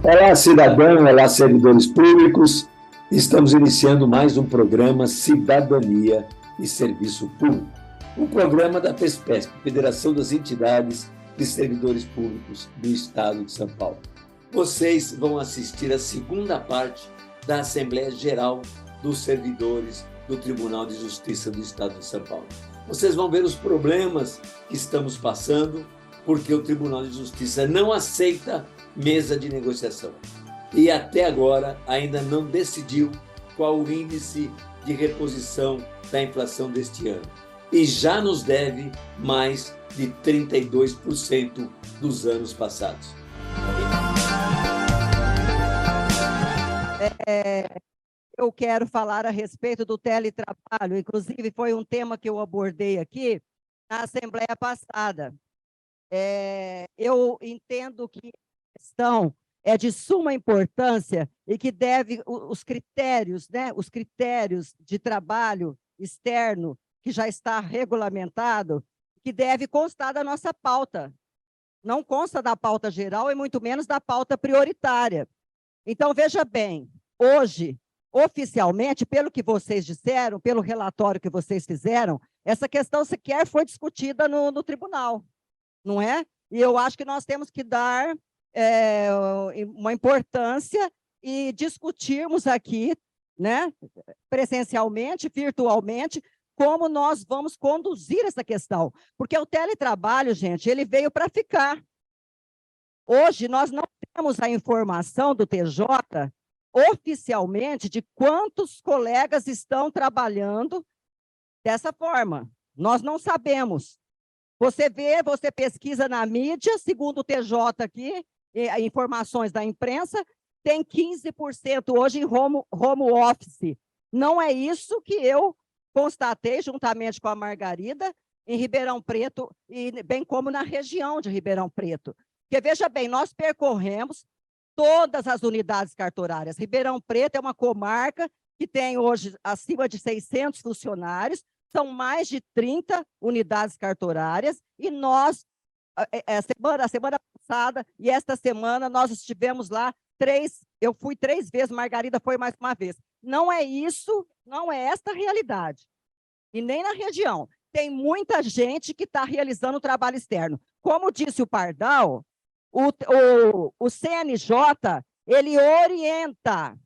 Olá, cidadão, olá, servidores públicos. Estamos iniciando mais um programa Cidadania e Serviço Público. Um programa da FESPESP, Federação das Entidades de Servidores Públicos do Estado de São Paulo. Vocês vão assistir a segunda parte da Assembleia Geral dos Servidores do Tribunal de Justiça do Estado de São Paulo. Vocês vão ver os problemas que estamos passando, porque o Tribunal de Justiça não aceita mesa de negociação. E até agora ainda não decidiu qual o índice de reposição da inflação deste ano. E já nos deve mais de 32% dos anos passados. Eu quero falar a respeito do teletrabalho, inclusive foi um tema que eu abordei aqui na Assembleia passada. Eu entendo que a questão é de suma importância e que deve, os critérios, né, os critérios de trabalho externo, que já está regulamentado, que deve constar da nossa pauta. Não consta da pauta geral e muito menos da pauta prioritária. Então, veja bem, hoje, oficialmente, pelo que vocês disseram, pelo relatório que vocês fizeram, essa questão sequer foi discutida no tribunal, não é? E eu acho que nós temos que dar uma importância e discutirmos aqui, né, presencialmente, virtualmente, como nós vamos conduzir essa questão. Porque o teletrabalho, gente, ele veio para ficar. Hoje, nós não temos a informação do TJ, oficialmente, de quantos colegas estão trabalhando dessa forma. Nós não sabemos. Você vê, você pesquisa na mídia, segundo o TJ aqui, informações da imprensa, tem 15% hoje em home office. Não é isso que eu constatei, juntamente com a Margarida, em Ribeirão Preto, e bem como na região de Ribeirão Preto. Porque, veja bem, nós percorremos todas as unidades cartorárias. Ribeirão Preto é uma comarca que tem hoje acima de 600 funcionários, são mais de 30 unidades cartorárias, e nós, a semana passada e esta semana, nós estivemos lá eu fui 3 vezes, Margarida foi mais uma vez. Não é isso, não é esta a realidade. E nem na região. Tem muita gente que está realizando trabalho externo. Como disse o Pardal, o CNJ, ele orienta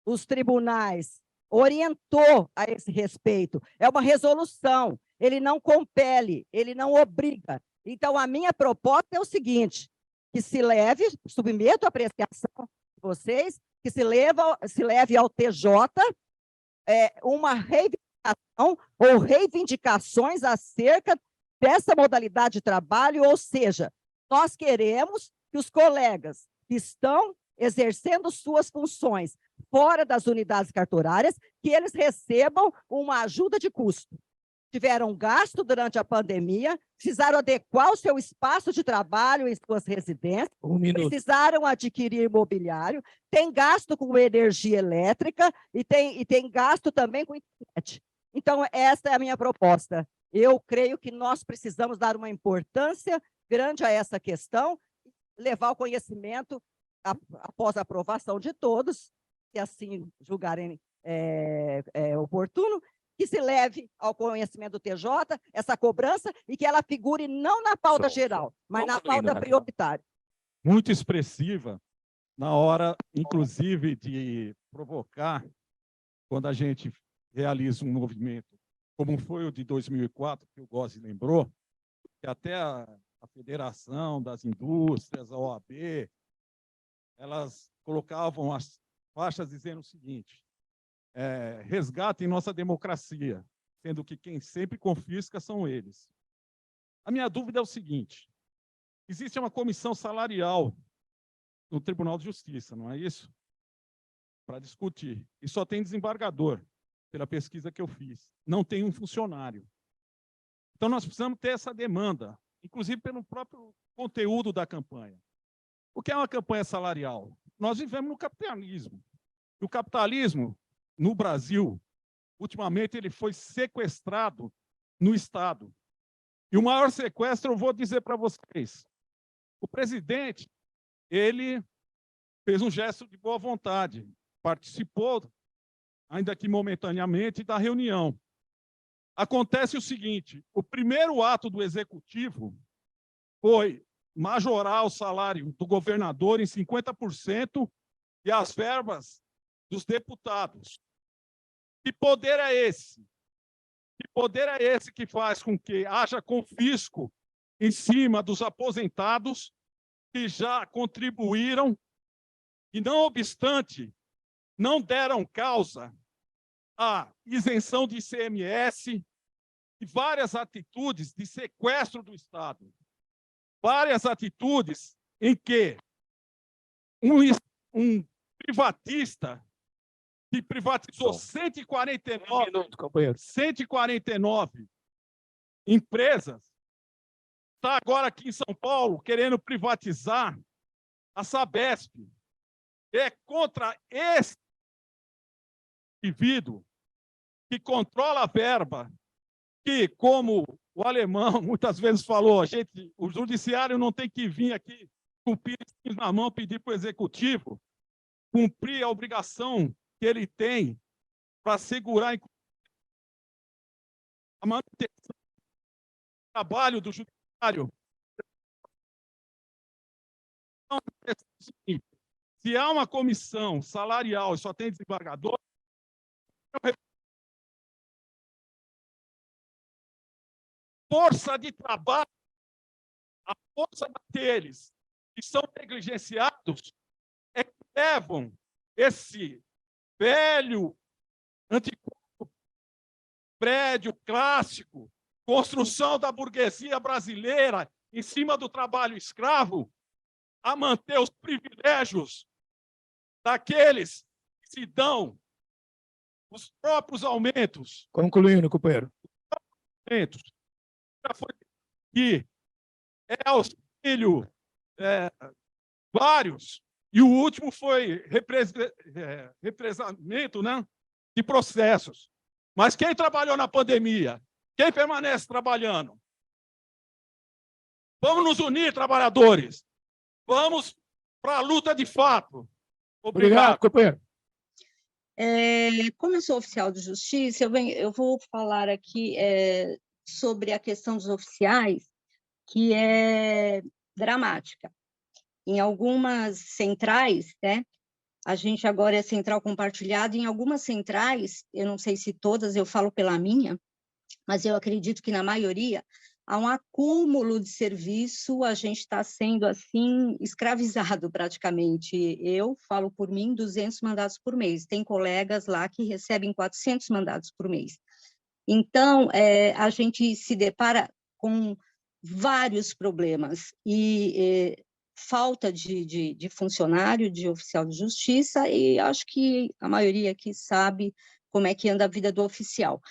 os tribunais, orientou a esse respeito. É uma resolução, ele não compele, ele não obriga. Então, a minha proposta é o seguinte, que se leve, submeto a apreciação de vocês, que se leve ao TJ uma reivindicação ou reivindicações acerca dessa modalidade de trabalho, ou seja, nós queremos que os colegas que estão exercendo suas funções fora das unidades cartorárias, que eles recebam uma ajuda de custo. Tiveram gasto durante a pandemia, precisaram adequar o seu espaço de trabalho em suas residências, precisaram adquirir mobiliário, tem gasto com energia elétrica e tem gasto também com internet. Então, essa é a minha proposta. Eu creio que nós precisamos dar uma importância grande a essa questão, levar o conhecimento, após a aprovação de todos, se assim julgarem oportuno, que se leve ao conhecimento do TJ essa cobrança e que ela figure não na pauta geral, mas na pauta prioritária. Muito expressiva, na hora, inclusive, de provocar, quando a gente realiza um movimento, como foi o de 2004, que o Gozzi lembrou, que até a Federação das Indústrias, a OAB, elas colocavam as faixas dizendo o seguinte: resgatem nossa democracia, sendo que quem sempre confisca são eles. A minha dúvida é o seguinte: existe uma comissão salarial no Tribunal de Justiça, não é isso? Para discutir. E só tem desembargador, pela pesquisa que eu fiz. Não tem um funcionário. Então, nós precisamos ter essa demanda, inclusive pelo próprio conteúdo da campanha. O que é uma campanha salarial? Nós vivemos no capitalismo. O capitalismo, no Brasil, ultimamente, ele foi sequestrado no Estado. E o maior sequestro, eu vou dizer para vocês, o presidente, ele fez um gesto de boa vontade, participou, ainda que momentaneamente, da reunião. Acontece o seguinte, o primeiro ato do executivo foi majorar o salário do governador em 50% e as verbas dos deputados. Que poder é esse? Que poder é esse que faz com que haja confisco em cima dos aposentados que já contribuíram e, não obstante, não deram causa à isenção de ICMS e várias atitudes de sequestro do Estado? Várias atitudes em que um privatista que privatizou 149 empresas, está agora aqui em São Paulo querendo privatizar a Sabesp. É contra esse indivíduo que controla a verba, que, como o alemão muitas vezes falou, o judiciário não tem que vir aqui cumprir na mão, pedir para o executivo cumprir a obrigação que ele tem para assegurar a manutenção do trabalho do judiciário. Se há uma comissão salarial e só tem desembargador, força de trabalho, a força daqueles que são negligenciados é que levam esse velho, antiquado prédio clássico, construção da burguesia brasileira em cima do trabalho escravo, a manter os privilégios daqueles que se dão os próprios aumentos. Concluindo, companheiro. Já foi aqui, é auxílio vários, e o último foi represamento, né, de processos. Mas quem trabalhou na pandemia? Quem permanece trabalhando? Vamos nos unir, trabalhadores. Vamos para a luta de fato. Obrigado, companheiro. Como eu sou oficial de justiça, eu vou falar aqui sobre a questão dos oficiais, que é dramática. Em algumas centrais, né, a gente agora é central compartilhada, em algumas centrais, eu não sei se todas, eu falo pela minha, mas eu acredito que na maioria há um acúmulo de serviço, a gente está sendo, assim, escravizado praticamente. Eu falo por mim, 200 mandados por mês. Tem colegas lá que recebem 400 mandados por mês. Então, a gente se depara com vários problemas, e falta de funcionário, de oficial de justiça, e acho que a maioria aqui sabe como é que anda a vida do oficial.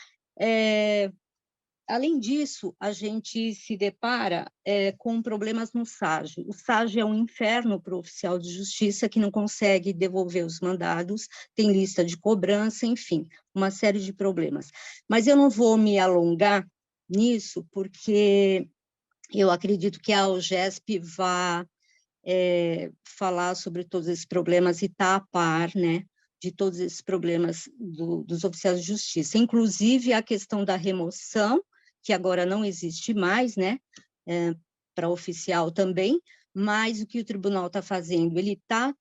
Além disso, a gente se depara com problemas no SAGE. O SAGE é um inferno para o oficial de justiça que não consegue devolver os mandados, tem lista de cobrança, enfim, uma série de problemas. Mas eu não vou me alongar nisso, porque eu acredito que a AOGESP vai falar sobre todos esses problemas e está a par, né, de todos esses problemas dos oficiais de justiça, inclusive a questão da remoção, que agora não existe mais, né, para oficial também, mas o que o tribunal está fazendo? Ele está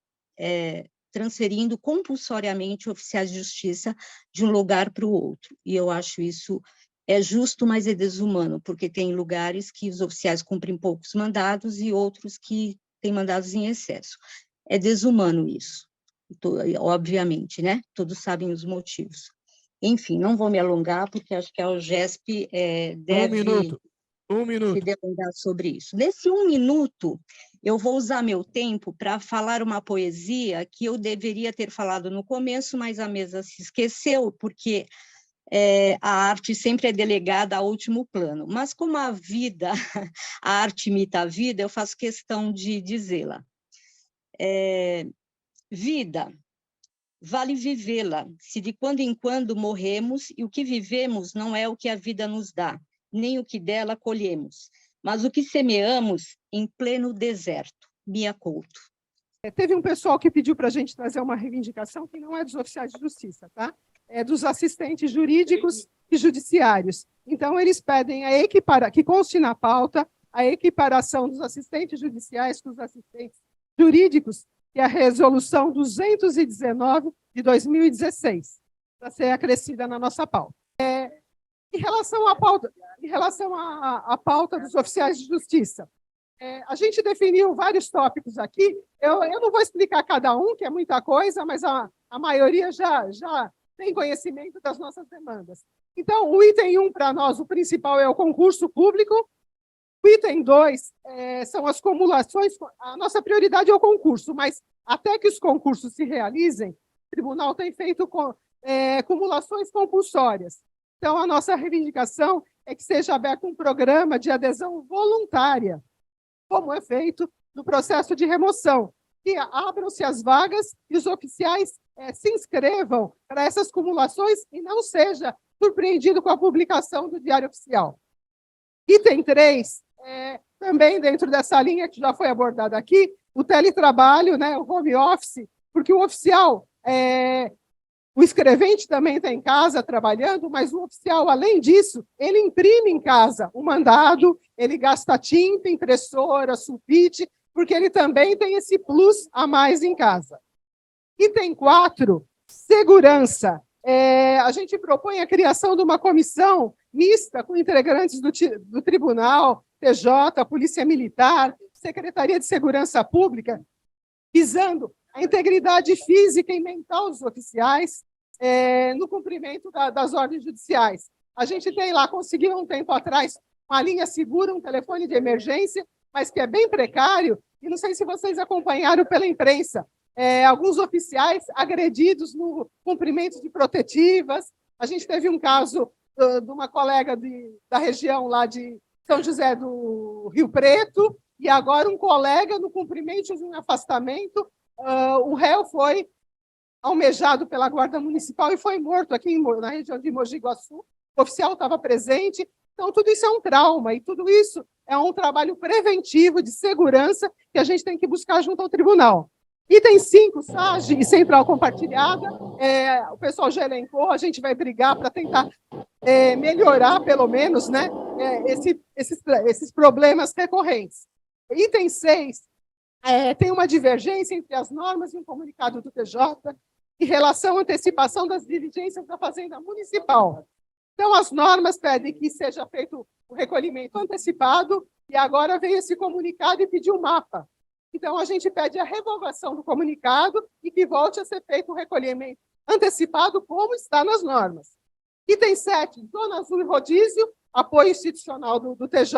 transferindo compulsoriamente oficiais de justiça de um lugar para o outro, e eu acho isso justo, mas é desumano, porque tem lugares que os oficiais cumprem poucos mandados e outros que têm mandados em excesso. É desumano isso, obviamente, né? Todos sabem os motivos. Enfim, não vou me alongar, porque acho que a AOGESP deve se delongar sobre isso. Nesse 1 minuto, eu vou usar meu tempo para falar uma poesia que eu deveria ter falado no começo, mas a mesa se esqueceu, porque a arte sempre é delegada ao último plano. Mas como a vida, a arte imita a vida, eu faço questão de dizê-la. Vida, vale vivê-la, se de quando em quando morremos, e o que vivemos não é o que a vida nos dá, nem o que dela colhemos, mas o que semeamos em pleno deserto. Mia Couto. Teve um pessoal que pediu para a gente trazer uma reivindicação que não é dos oficiais de justiça, tá? É dos assistentes jurídicos e judiciários. Então, eles pedem que conste na pauta a equiparação dos assistentes judiciais com os assistentes jurídicos, que é a resolução 219 de 2016, para ser acrescida na nossa pauta. Em relação à pauta dos oficiais de justiça, a gente definiu vários tópicos aqui. Eu não vou explicar cada um, que é muita coisa, mas a maioria já tem conhecimento das nossas demandas. Então, o item 1, para nós, o principal é o concurso público. O item 2 são as cumulações. A nossa prioridade é o concurso, mas até que os concursos se realizem, o tribunal tem feito cumulações compulsórias. Então, a nossa reivindicação é que seja aberto um programa de adesão voluntária, como é feito no processo de remoção, que abram-se as vagas e os oficiais se inscrevam para essas cumulações e não seja surpreendido com a publicação do Diário Oficial. Item 3, também dentro dessa linha que já foi abordada aqui, o teletrabalho, né, o home office, porque o oficial, o escrevente também está em casa trabalhando, mas o oficial, além disso, ele imprime em casa o mandado, ele gasta tinta, impressora, sulfite, porque ele também tem esse plus a mais em casa. Item 4, segurança. A gente propõe a criação de uma comissão mista com integrantes do Tribunal, TJ, Polícia Militar, Secretaria de Segurança Pública, visando a integridade física e mental dos oficiais no cumprimento das ordens judiciais. A gente tem lá, conseguiu um tempo atrás, uma linha segura, um telefone de emergência, mas que é bem precário, e não sei se vocês acompanharam pela imprensa, alguns oficiais agredidos no cumprimento de protetivas. A gente teve um caso de uma colega da região lá de São José do Rio Preto, e agora um colega no cumprimento de um afastamento, o réu foi almejado pela Guarda Municipal e foi morto aqui na região de Mogi Guaçu. O oficial estava presente. Então, tudo isso é um trauma, e tudo isso é um trabalho preventivo de segurança que a gente tem que buscar junto ao tribunal. Item 5, SAGE e Central Compartilhada, o pessoal já elencou, a gente vai brigar para tentar melhorar, pelo menos, né, esses problemas recorrentes. Item 6, tem uma divergência entre as normas e um comunicado do TJ em relação à antecipação das diligências da Fazenda Municipal. Então, as normas pedem que seja feito o recolhimento antecipado, e agora vem esse comunicado e pediu o mapa. Então, a gente pede a revogação do comunicado e que volte a ser feito o recolhimento antecipado, como está nas normas. Item 7, Zona Azul e Rodízio, apoio institucional do TJ,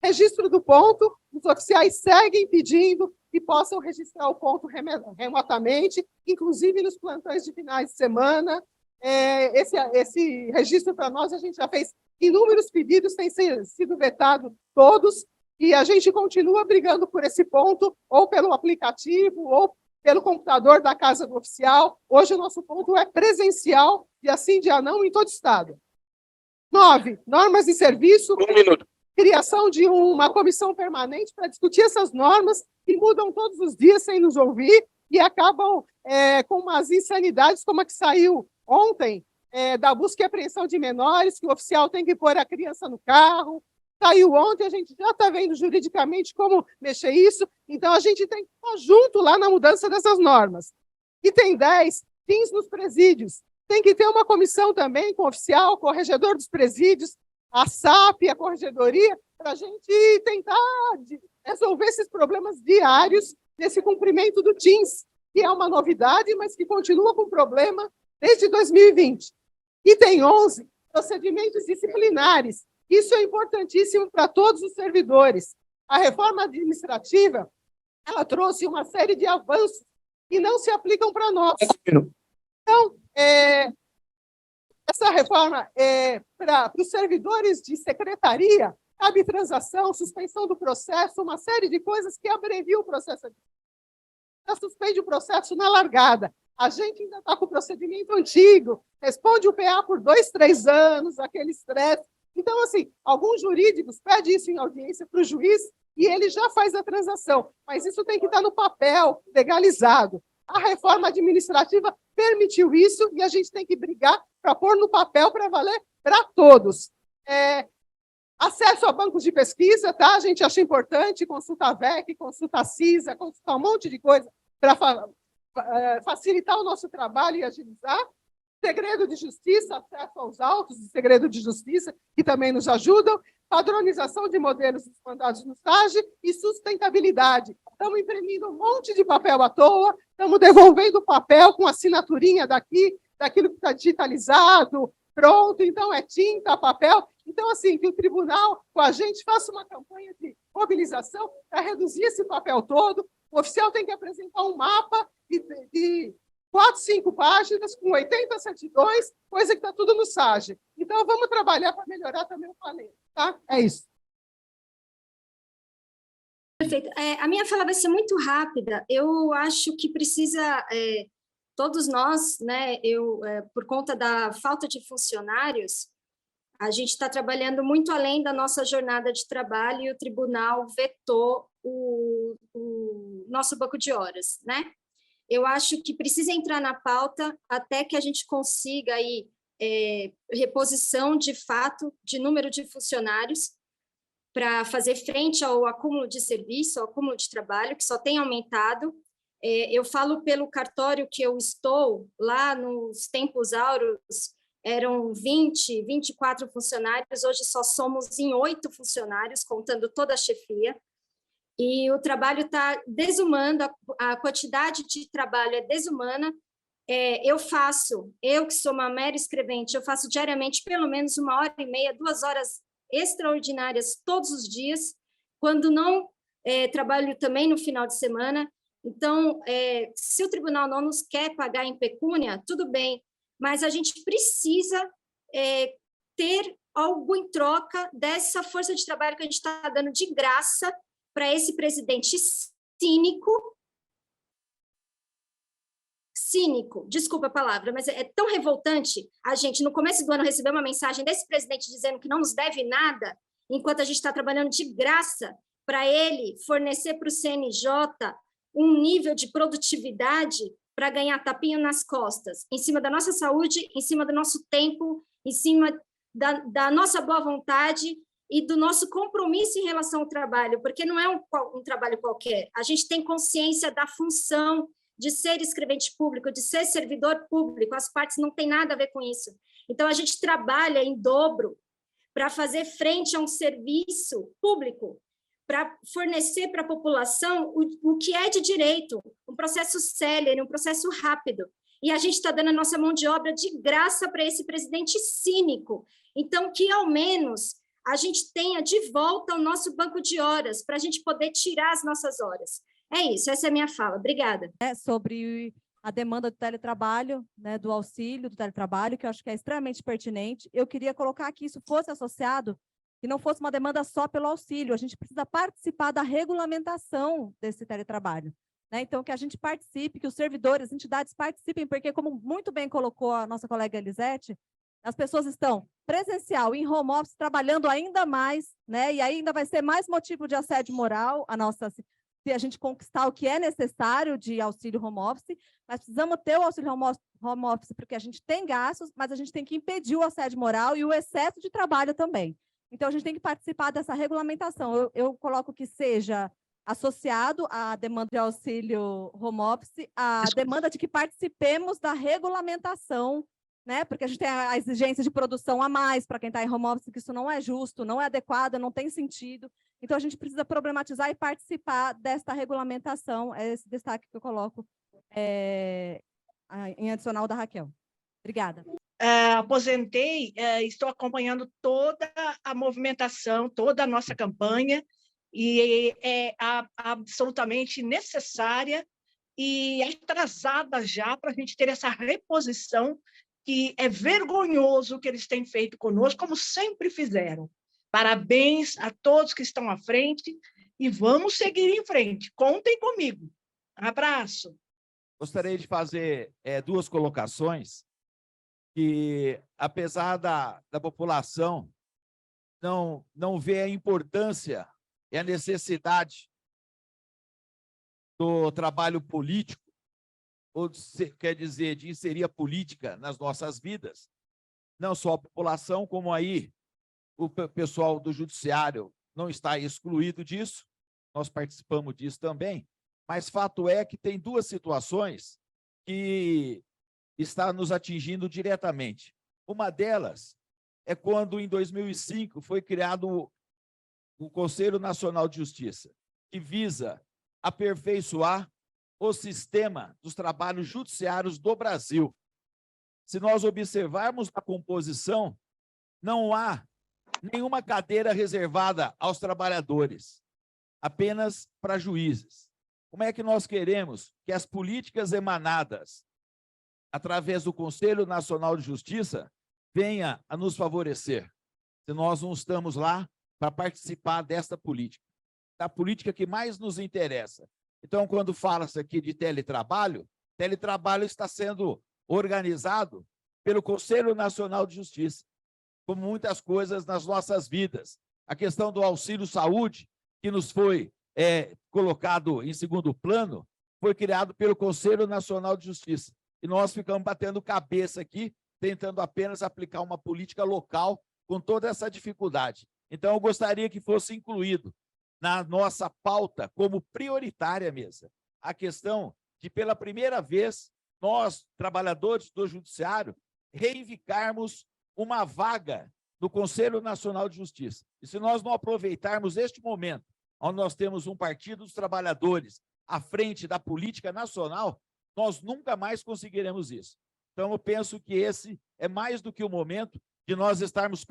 registro do ponto, os oficiais seguem pedindo que possam registrar o ponto remotamente, inclusive nos plantões de finais de semana. Esse registro para nós, a gente já fez inúmeros pedidos, tem sido vetado todos, e a gente continua brigando por esse ponto, ou pelo aplicativo, ou pelo computador da casa do oficial. Hoje o nosso ponto é presencial, dia sim, dia não, em todo o estado. 9, normas de serviço. 1 minuto. Criação de uma comissão permanente para discutir essas normas que mudam todos os dias sem nos ouvir e acabam com umas insanidades, como a que saiu ontem, da busca e apreensão de menores, que o oficial tem que pôr a criança no carro. Saiu ontem, a gente já está vendo juridicamente como mexer isso, então a gente tem que estar junto lá na mudança dessas normas. Item 10, fins nos presídios. Tem que ter uma comissão também com o oficial, corregedor dos presídios, a SAP, a corregedoria, para a gente tentar resolver esses problemas diários nesse cumprimento do TINS, que é uma novidade, mas que continua com problema desde 2020. Item 11, procedimentos disciplinares. Isso é importantíssimo para todos os servidores. A reforma administrativa, ela trouxe uma série de avanços que não se aplicam para nós. Então, essa reforma, para os servidores de secretaria, cabe transação, suspensão do processo, uma série de coisas que abreviam o processo. Já suspende o processo na largada. A gente ainda está com o procedimento antigo, responde o PA por 2, 3 anos, aquele estresse. Então, assim, alguns jurídicos pedem isso em audiência para o juiz, e ele já faz a transação, mas isso tem que estar no papel, legalizado. A reforma administrativa permitiu isso e a gente tem que brigar para pôr no papel para valer para todos. Acesso a bancos de pesquisa, tá? A gente acha importante consultar a VEC, consultar a CISA, consultar um monte de coisa para facilitar o nosso trabalho e agilizar. Segredo de justiça, acesso aos autos de segredo de justiça, que também nos ajudam. Padronização de modelos dos mandados no SAGE e sustentabilidade. Estamos imprimindo um monte de papel à toa, estamos devolvendo o papel com assinaturinha daqui, daquilo que está digitalizado, pronto, então é tinta, papel. Então, assim, que o tribunal, com a gente, faça uma campanha de mobilização para reduzir esse papel todo. O oficial tem que apresentar um mapa de 4, 5 páginas, com 80 certidões, coisa que está tudo no SAGE. Então, vamos trabalhar para melhorar também o planeta, tá? É isso. Perfeito. A minha fala vai ser muito rápida. Eu acho que precisa, todos nós, né, por conta da falta de funcionários, a gente está trabalhando muito além da nossa jornada de trabalho e o tribunal vetou o nosso banco de horas, né? Eu acho que precisa entrar na pauta até que a gente consiga aí, reposição de fato de número de funcionários para fazer frente ao acúmulo de serviço, ao acúmulo de trabalho, que só tem aumentado. Eu falo pelo cartório que eu estou, lá nos tempos áureos, eram 20, 24 funcionários, hoje só somos em 8 funcionários, contando toda a chefia. E o trabalho está desumano, a quantidade de trabalho é desumana. Eu que sou uma mera escrevente, eu faço diariamente pelo menos 1h30, 2 horas extraordinárias todos os dias, quando não trabalho também no final de semana. Então, se o tribunal não nos quer pagar em pecúnia, tudo bem, mas a gente precisa ter algo em troca dessa força de trabalho que a gente está dando de graça para esse presidente cínico, desculpa a palavra, mas é tão revoltante a gente, no começo do ano, receber uma mensagem desse presidente dizendo que não nos deve nada, enquanto a gente está trabalhando de graça para ele fornecer para o CNJ um nível de produtividade para ganhar tapinha nas costas, em cima da nossa saúde, em cima do nosso tempo, em cima da nossa boa vontade e do nosso compromisso em relação ao trabalho, porque não é um trabalho qualquer. A gente tem consciência da função de ser escrevente público, de ser servidor público, as partes não têm nada a ver com isso. Então, a gente trabalha em dobro para fazer frente a um serviço público, para fornecer para a população o que é de direito, um processo célere, um processo rápido. E a gente está dando a nossa mão de obra de graça para esse presidente cínico. Então, que ao menos a gente tenha de volta o nosso banco de horas, para a gente poder tirar as nossas horas. É isso, essa é a minha fala. Obrigada. Sobre a demanda do teletrabalho, né, do auxílio do teletrabalho, que eu acho que é extremamente pertinente. Eu queria colocar que isso fosse associado, que não fosse uma demanda só pelo auxílio, a gente precisa participar da regulamentação desse teletrabalho. Né? Então, que a gente participe, que os servidores, as entidades participem, porque, como muito bem colocou a nossa colega Elisete, as pessoas estão presencial, em home office, trabalhando ainda mais, né? E ainda vai ser mais motivo de assédio moral se a gente conquistar o que é necessário de auxílio home office. Nós precisamos ter o auxílio home office porque a gente tem gastos, mas a gente tem que impedir o assédio moral e o excesso de trabalho também. Então, a gente tem que participar dessa regulamentação. Eu coloco que seja associado à demanda de auxílio home office, à demanda de que participemos da regulamentação, né? Porque a gente tem a exigência de produção a mais para quem está em home office, que isso não é justo, não é adequado, não tem sentido. Então, a gente precisa problematizar e participar desta regulamentação. É esse destaque que eu coloco em adicional da Raquel. Obrigada. Aposentei, estou acompanhando toda a movimentação, toda a nossa campanha, e é absolutamente necessária e atrasada já para a gente ter essa reposição, que é vergonhoso o que eles têm feito conosco, como sempre fizeram. Parabéns a todos que estão à frente e vamos seguir em frente. Contem comigo. Abraço. Gostaria de fazer 2 colocações que, apesar da população não ver a importância é a necessidade do trabalho político, ou quer dizer, de inserir a política nas nossas vidas, não só a população, como aí o pessoal do judiciário não está excluído disso, nós participamos disso também, mas fato é que tem duas situações que está nos atingindo diretamente. Uma delas é quando, em 2005, foi criado o Conselho Nacional de Justiça, que visa aperfeiçoar o sistema dos trabalhos judiciários do Brasil. Se nós observarmos a composição, não há nenhuma cadeira reservada aos trabalhadores, apenas para juízes. Como é que nós queremos que as políticas emanadas através do Conselho Nacional de Justiça venha a nos favorecer, se nós não estamos lá para participar desta política, da política que mais nos interessa? Então, quando fala-se aqui de teletrabalho, teletrabalho está sendo organizado pelo Conselho Nacional de Justiça, como muitas coisas nas nossas vidas. A questão do auxílio saúde, que nos foi colocado em segundo plano, foi criado pelo Conselho Nacional de Justiça. E nós ficamos batendo cabeça aqui, tentando apenas aplicar uma política local com toda essa dificuldade. Então, eu gostaria que fosse incluído na nossa pauta, como prioritária mesmo, a questão de, pela primeira vez, nós, trabalhadores do Judiciário, reivindicarmos uma vaga no Conselho Nacional de Justiça. E se nós não aproveitarmos este momento, onde nós temos um Partido dos Trabalhadores à frente da política nacional, nós nunca mais conseguiremos isso. Então, eu penso que esse é mais do que o momento de nós estarmos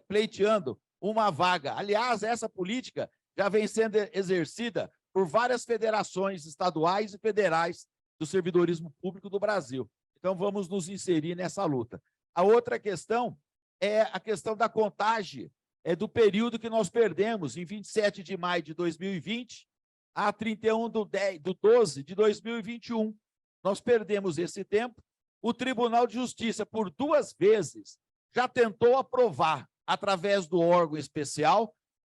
pleiteando uma vaga. Aliás, essa política já vem sendo exercida por várias federações estaduais e federais do servidorismo público do Brasil. Então, vamos nos inserir nessa luta. A outra questão é a questão da contagem do período que nós perdemos, em 27 de maio de 2020 a 31/12 de 2021. Nós perdemos esse tempo. O Tribunal de Justiça, por 2 vezes, já tentou aprovar, através do órgão especial,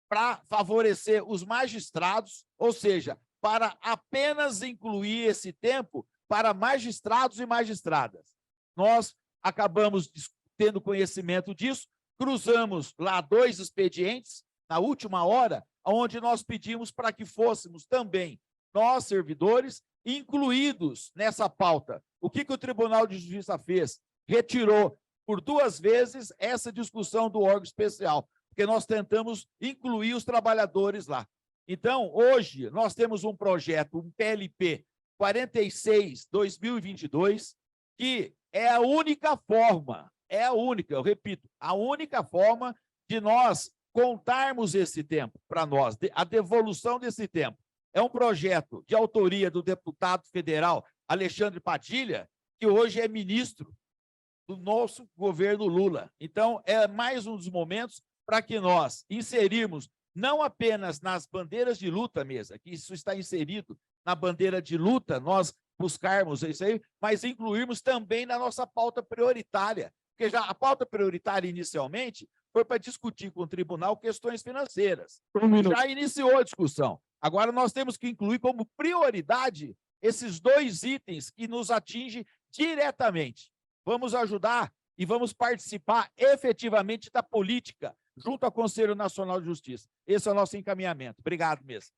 para favorecer os magistrados, ou seja, para apenas incluir esse tempo para magistrados e magistradas. Nós acabamos tendo conhecimento disso, cruzamos lá 2 expedientes, na última hora, onde nós pedimos para que fôssemos também, nós, servidores, incluídos nessa pauta. O que o Tribunal de Justiça fez? Retirou por 2 vezes essa discussão do órgão especial, porque nós tentamos incluir os trabalhadores lá. Então, hoje, nós temos um projeto, um PLP 46/2022, que é a única forma, eu repito, a única forma de nós contarmos esse tempo para nós, a devolução desse tempo. É um projeto de autoria do deputado federal Alexandre Padilha, que hoje é ministro do nosso governo Lula. Então, é mais um dos momentos para que nós inserirmos, não apenas nas bandeiras de luta mesmo, que isso está inserido na bandeira de luta, nós buscarmos isso aí, mas incluirmos também na nossa pauta prioritária, porque já a pauta prioritária inicialmente foi para discutir com o tribunal questões financeiras. Já iniciou a discussão. Agora nós temos que incluir como prioridade esses 2 itens que nos atingem diretamente. Vamos ajudar e vamos participar efetivamente da política junto ao Conselho Nacional de Justiça. Esse é o nosso encaminhamento. Obrigado mesmo.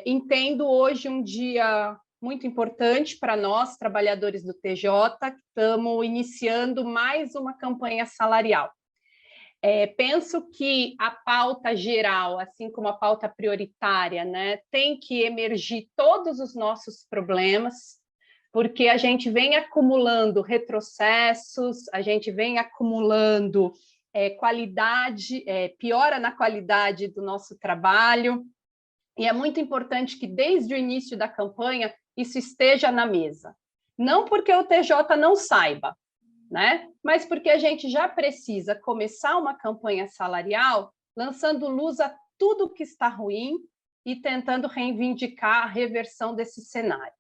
Entendo hoje um dia muito importante para nós, trabalhadores do TJ, que estamos iniciando mais uma campanha salarial. Penso que a pauta geral, assim como a pauta prioritária, né, tem que emergir todos os nossos problemas, porque a gente vem acumulando retrocessos, a gente vem acumulando qualidade, piora na qualidade do nosso trabalho, e é muito importante que desde o início da campanha isso esteja na mesa. Não porque o TJ não saiba, né? Mas porque a gente já precisa começar uma campanha salarial lançando luz a tudo que está ruim e tentando reivindicar a reversão desse cenário.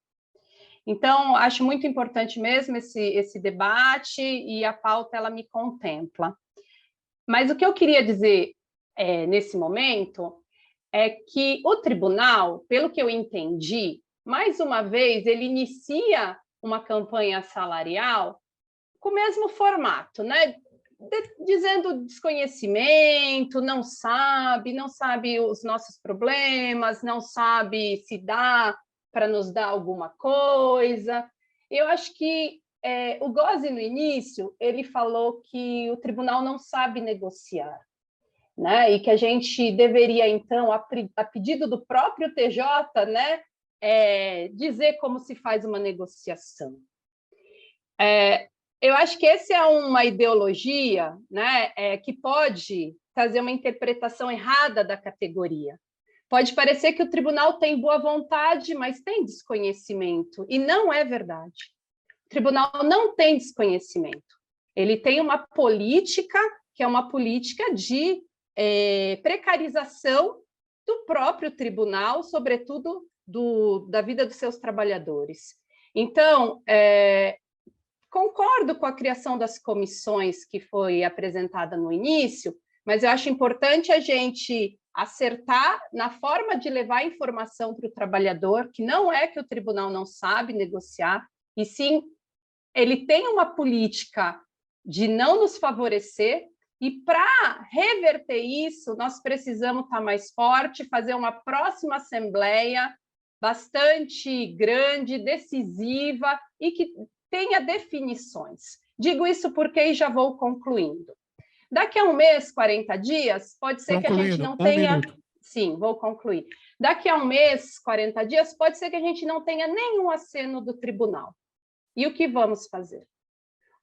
Então, acho muito importante mesmo esse debate e a pauta ela me contempla. Mas o que eu queria dizer nesse momento é que o tribunal, pelo que eu entendi, mais uma vez, ele inicia uma campanha salarial com o mesmo formato, né? Dizendo desconhecimento, não sabe os nossos problemas, não sabe se dá para nos dar alguma coisa. Eu acho que o Gozzi, no início, ele falou que o tribunal não sabe negociar, né? E que a gente deveria, então, a pedido do próprio TJ, né, dizer como se faz uma negociação. Eu acho que essa é uma ideologia, né, que pode trazer uma interpretação errada da categoria. Pode parecer que o tribunal tem boa vontade, mas tem desconhecimento, e não é verdade. O tribunal não tem desconhecimento. Ele tem uma política, que é uma política de precarização do próprio tribunal, sobretudo da vida dos seus trabalhadores. Então, concordo com a criação das comissões que foi apresentada no início, mas eu acho importante a gente acertar na forma de levar informação para o trabalhador, que não é que o tribunal não sabe negociar, e sim, ele tem uma política de não nos favorecer, e para reverter isso, nós precisamos estar mais forte, fazer uma próxima assembleia bastante grande, decisiva, e que tenha definições. Digo isso porque e já vou concluindo. Daqui a um mês, 40 dias, pode ser que a gente não tenha... Sim, vou concluir. Daqui a um mês, 40 dias, pode ser que a gente não tenha nenhum aceno do tribunal. E o que vamos fazer?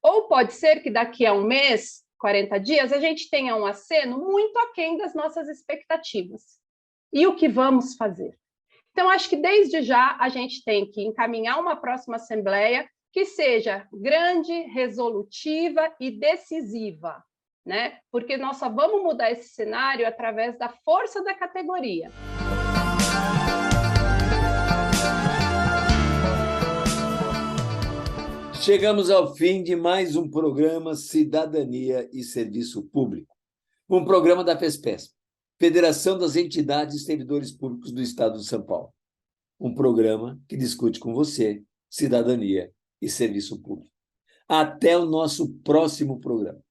Ou pode ser que daqui a um mês, 40 dias, a gente tenha um aceno muito aquém das nossas expectativas. E o que vamos fazer? Então, acho que desde já a gente tem que encaminhar uma próxima assembleia que seja grande, resolutiva e decisiva, né? Porque nós só vamos mudar esse cenário através da força da categoria. Chegamos ao fim de mais um programa Cidadania e Serviço Público, um programa da FESPESP, Federação das Entidades e Servidores Públicos do Estado de São Paulo. Um programa que discute com você cidadania e serviço público. Até o nosso próximo programa.